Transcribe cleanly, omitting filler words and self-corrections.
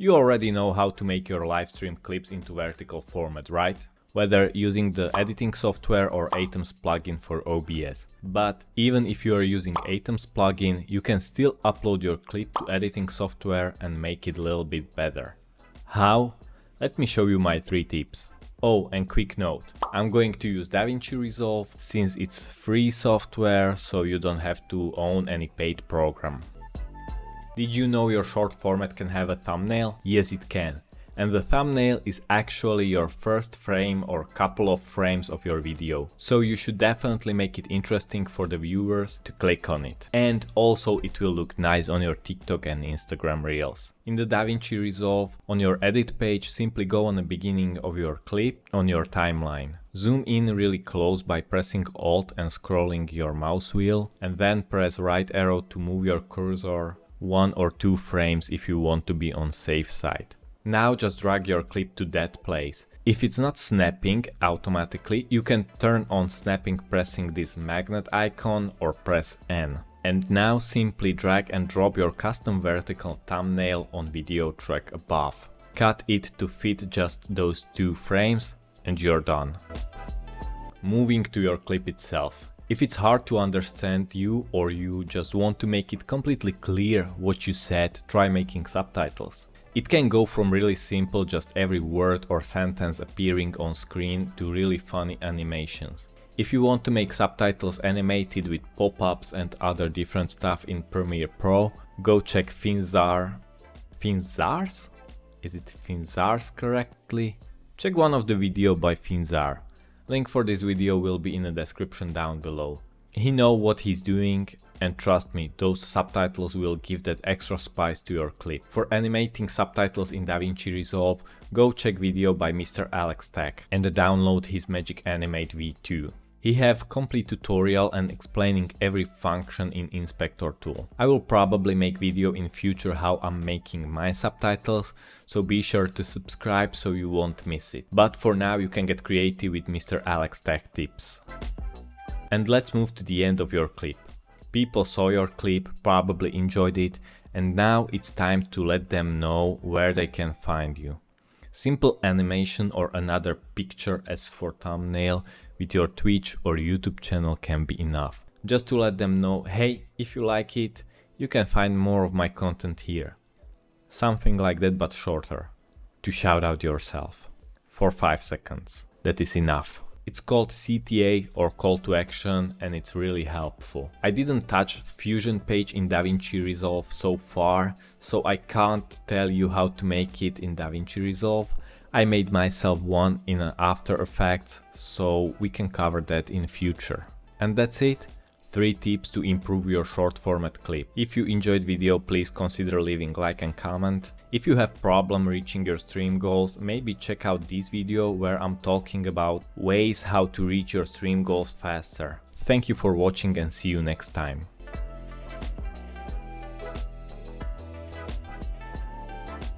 You already know how to make your live stream clips into vertical format, right? Whether using the editing software or Atoms plugin for OBS. But even if you are using Atoms plugin, you can still upload your clip to editing software and make it a little bit better. How? Let me show you my 3 tips. Oh, and quick note, I'm going to use Davinci Resolve since it's free software, so you don't have to own any paid program. Did you know your short format can have a thumbnail? Yes, it can. And the thumbnail is actually your first frame or couple of frames of your video. So you should definitely make it interesting for the viewers to click on it. And also it will look nice on your TikTok and Instagram reels. In the Davinci Resolve, on your edit page, simply go on the beginning of your clip on your timeline. Zoom in really close by pressing Alt and scrolling your mouse wheel, and then press right arrow to move your cursor 1 or 2 frames if you want to be on safe side. Now just drag your clip to that place. If it's not snapping automatically, you can turn on snapping pressing this magnet icon or press N. And now simply drag and drop your custom vertical thumbnail on video track above. Cut it to fit just those 2 frames and you're done. Moving to your clip itself. If it's hard to understand you or you just want to make it completely clear what you said, try making subtitles. It can go from really simple, just every word or sentence appearing on screen, to really funny animations. If you want to make subtitles animated with pop-ups and other different stuff in Premiere Pro, go check Finzar. Finzars? Is it Finzars correctly? Check one of the video by Finzar. Link for this video will be in the description down below. He knows what he's doing, and trust me, those subtitles will give that extra spice to your clip. For animating subtitles in Davinci Resolve, go check video by MrAlexTech and download his Magic Animate V2. He have complete tutorial and explaining every function in Inspector tool. I will probably make video in future how I'm making my subtitles, so be sure to subscribe so you won't miss it. But for now you can get creative with MrAlexTech tips. And let's move to the end of your clip. People saw your clip, probably enjoyed it, and now it's time to let them know where they can find you. Simple animation or another picture as for thumbnail with your Twitch or YouTube channel can be enough. Just to let them know, hey, if you like it, you can find more of my content here. Something like that but shorter. To shout out yourself. For 5 seconds. That is enough. It's called CTA or call to action and it's really helpful. I didn't touch Fusion page in Davinci Resolve so far, so I can't tell you how to make it in Davinci Resolve. I made myself one in After Effects, so we can cover that in future. And that's it. 3 tips to improve your short format clip. If you enjoyed video, please consider leaving like and comment. If you have problem reaching your stream goals, maybe check out this video where I'm talking about ways how to reach your stream goals faster. Thank you for watching and see you next time.